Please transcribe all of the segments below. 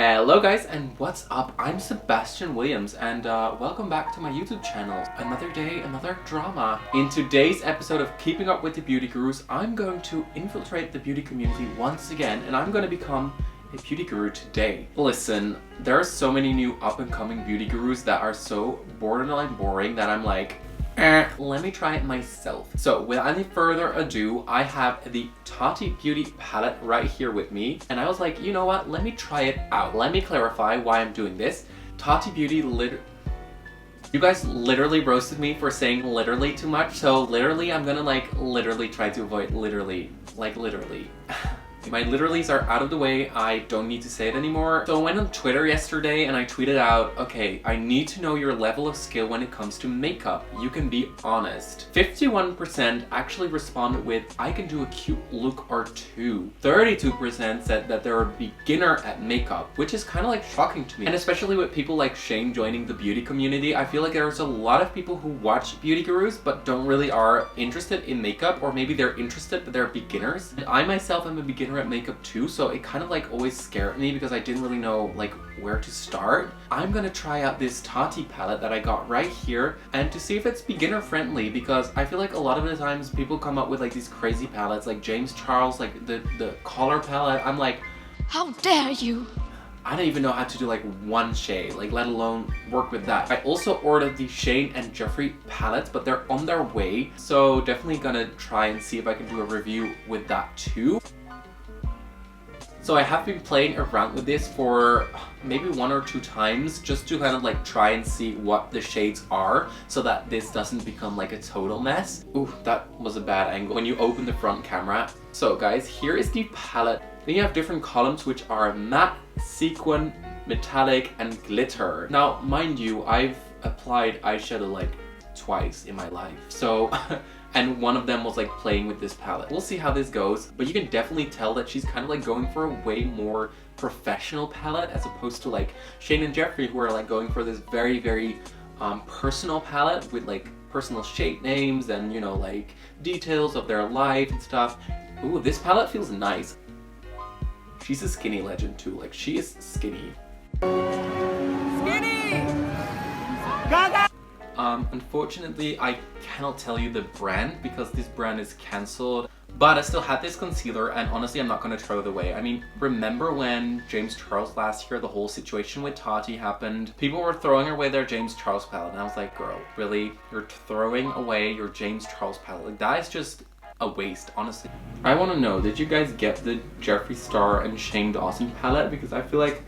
Hello guys, and what's up? I'm Sebastian Williams, and welcome back to my YouTube channel. Another day, another drama. In today's episode of Keeping Up with the Beauty Gurus, I'm going to infiltrate the beauty community once again, and I'm going to become a beauty guru today. Listen, there are so many new up-and-coming beauty gurus that are so borderline boring that I'm like, let me try it myself. So without any further ado, I have the Tati Beauty palette right here with me, and I was like, you know what, let me try it out. Let me clarify why I'm doing this. Tati Beauty you guys literally roasted me for saying literally too much, so literally I'm gonna literally try to avoid literally. My literallys are out of the way, I don't need to say it anymore. So I went on Twitter yesterday and I tweeted out, okay, I need to know your level of skill when it comes to makeup. You can be honest. 51% actually responded with, I can do a cute look or two. 32% said that they're a beginner at makeup, which is kind of like shocking to me. And especially with people like Shane joining the beauty community, I feel like there's a lot of people who watch beauty gurus but don't really are interested in makeup, or maybe they're interested but they're beginners. And I myself am a beginner at makeup too, so it kind of like always scared me because I didn't really know like where to start. I'm gonna try out this Tati palette that I got right here and to see if it's beginner friendly, because I feel like a lot of the times people come up with like these crazy palettes like James Charles, like the color palette. I'm like, how dare you? I don't even know how to do like one shade, like let alone work with that. I also ordered the Shane and Jeffree palettes, but they're on their way, so definitely gonna try and see if I can do a review with that too. So I have been playing around with this for maybe 1 or 2 times just to kind of like try and see what the shades are so that this doesn't become like a total mess. Ooh, that was a bad angle when you open the front camera. So guys, here is the palette. Then you have different columns which are matte, sequin, metallic, and glitter. Now, mind you, I've applied eyeshadow like twice in my life. So and one of them was like playing with this palette. We'll see how this goes, but you can definitely tell that she's kind of like going for a way more professional palette as opposed to like Shane and Jeffree, who are like going for this very personal palette with like personal shade names and, you know, like details of their life and stuff. Ooh, this palette feels nice. She's a skinny legend too, like she is skinny. Skinny! Gaga! Unfortunately, I cannot tell you the brand because this brand is cancelled. But I still had this concealer, and honestly, I'm not gonna throw it away. I mean, remember when James Charles last year, the whole situation with Tati happened? People were throwing away their James Charles palette, and I was like, girl, really? You're throwing away your James Charles palette? Like, that is just a waste, honestly. I wanna know, did you guys get the Jeffree Star and Shane Dawson palette? Because I feel like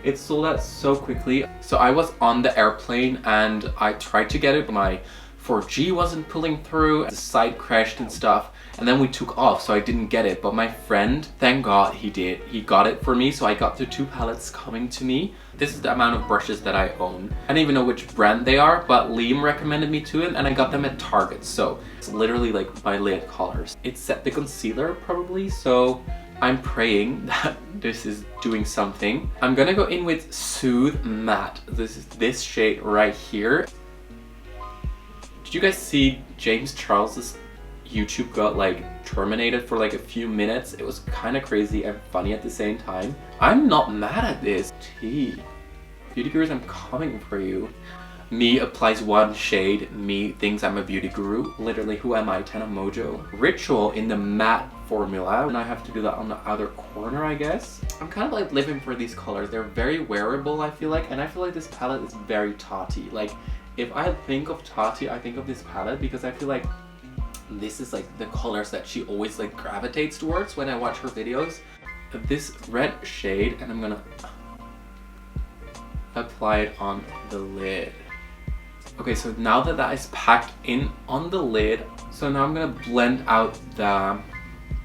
it sold out so quickly. So I was on the airplane and I tried to get it, but my 4G wasn't pulling through, the site crashed and stuff, and then we took off, so I didn't get it. But my friend, thank God he did, he got it for me, so I got the 2 palettes coming to me. This is the amount of brushes that I own. I don't even know which brand they are, but Liam recommended me to it and I got them at Target, so it's literally like my lid colors. It set the concealer probably, so I'm praying that this is doing something. I'm gonna go in with Soothe Matte. This is this shade right here. Did you guys see James Charles's YouTube got like terminated for like a few minutes? It was kind of crazy and funny at the same time. I'm not mad at this. Beauty gurus, I'm coming for you. Me applies 1 shade. Me thinks I'm a beauty guru. Literally, who am I? 10 of Mojo. Ritual in the matte formula, and I have to do that on the other corner, I guess. I'm kind of like living for these colors. They're very wearable, I feel like, and I feel like this palette is very Tati. Like, if I think of Tati, I think of this palette because I feel like this is like the colors that she always like gravitates towards when I watch her videos. This red shade, and I'm gonna apply it on the lid. Okay, so now that that is packed in on the lid, so now I'm gonna blend out the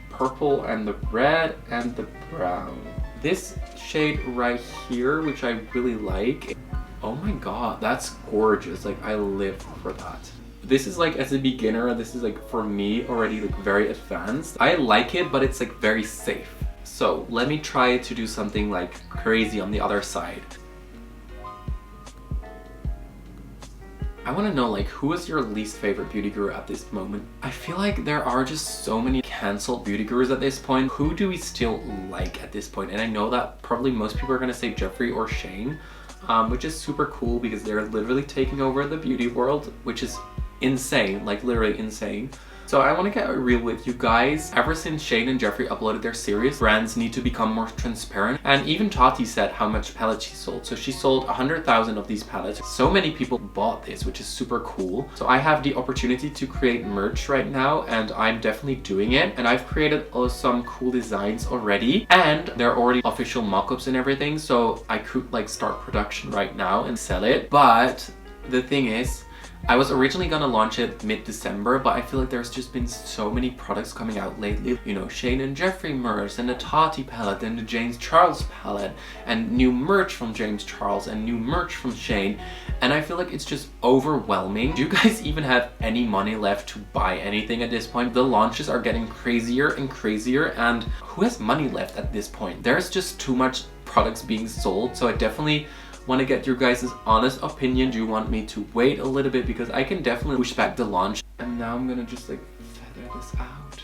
purple and the red and the brown. This shade right here, which I really like. Oh my god, that's gorgeous. Like, I live for that. This is like, as a beginner, this is like for me already like very advanced. I like it, but it's like very safe. So let me try to do something like crazy on the other side. I want to know, like, who is your least favorite beauty guru at this moment? I feel like there are just so many cancelled beauty gurus at this point. Who do we still like at this point? And I know that probably most people are going to say Jeffree or Shane, which is super cool because they're literally taking over the beauty world, which is insane, like literally insane. So I want to get real with you guys. Ever since Shane and Jeffree uploaded their series, brands need to become more transparent. And even Tati said how much palettes she sold. So she sold 100,000 of these palettes. So many people bought this, which is super cool. So I have the opportunity to create merch right now, and I'm definitely doing it. And I've created some cool designs already, and they're already official mock-ups and everything. So I could like start production right now and sell it. But the thing is, I was originally gonna launch it mid-December, but I feel like there's just been so many products coming out lately. You know, Shane and Jeffree merch, and the Tati palette, and the James Charles palette, and new merch from James Charles, and new merch from Shane. And I feel like it's just overwhelming. Do you guys even have any money left to buy anything at this point? The launches are getting crazier and crazier, and who has money left at this point? There's just too much products being sold, so I definitely want to get your guys' honest opinion. Do you want me to wait a little bit? Because I can definitely push back the launch. And now I'm gonna just like feather this out.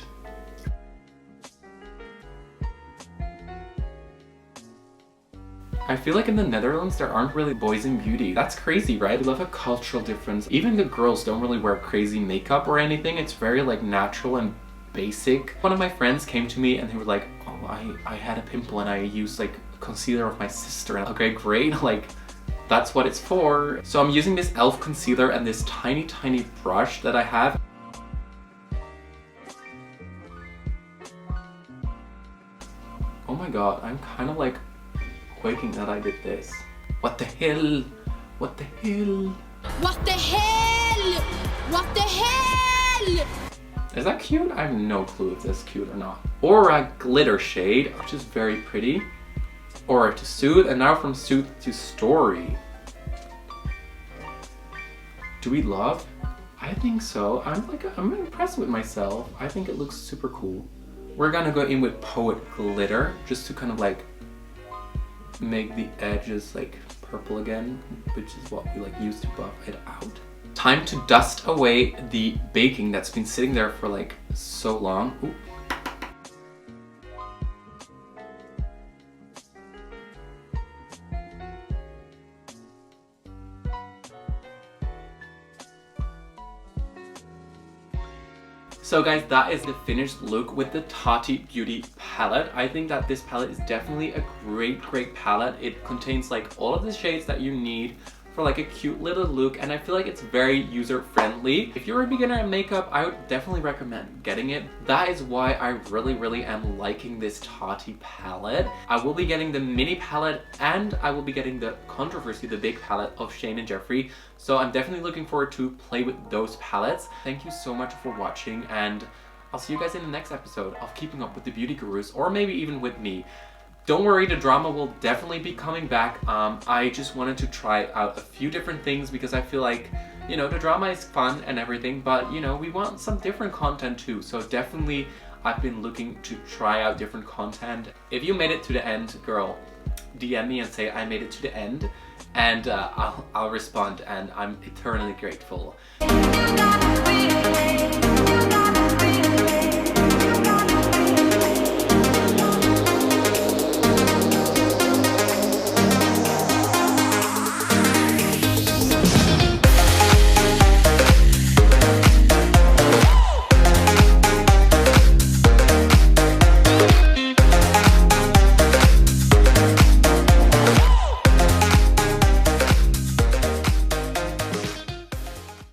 I feel like in the Netherlands there aren't really boys in beauty. That's crazy, right? We love a cultural difference. Even the girls don't really wear crazy makeup or anything. It's very like natural and basic. One of my friends came to me and they were like, oh, I had a pimple and I used like concealer of my sister. And okay, great, like that's what it's for. So I'm using this e.l.f. concealer and this tiny brush that I have. Oh my god, I'm kind of like quaking that I did this. What the hell? What the hell? What the hell? What the hell? Is that cute? I have no clue if that's cute or not. Aura glitter shade, which is very pretty. Aura to Soothe, and now from Soothe to Story. Do we love? I think so. I'm impressed with myself. I think it looks super cool. We're gonna go in with Poet Glitter, just to kind of like make the edges like purple again, which is what we like use to buff it out. Time to dust away the baking that's been sitting there for like so long. Ooh. So guys, that is the finished look with the Tati Beauty palette. I think that this palette is definitely a great palette. It contains like all of the shades that you need for like a cute little look, and I feel like it's very user friendly. If you're a beginner at makeup, I would definitely recommend getting it. That is why I really am liking this Tati palette. I will be getting the mini palette and I will be getting the Controversy, the big palette of Shane and Jeffree. So I'm definitely looking forward to play with those palettes. Thank you so much for watching, and I'll see you guys in the next episode of Keeping Up with the Beauty Gurus, or maybe even with me. Don't worry, the drama will definitely be coming back. I just wanted to try out a few different things because I feel like, you know, the drama is fun and everything, but you know, we want some different content too. So definitely I've been looking to try out different content. If you made it to the end, girl, DM me and say I made it to the end, and I'll respond, and I'm eternally grateful.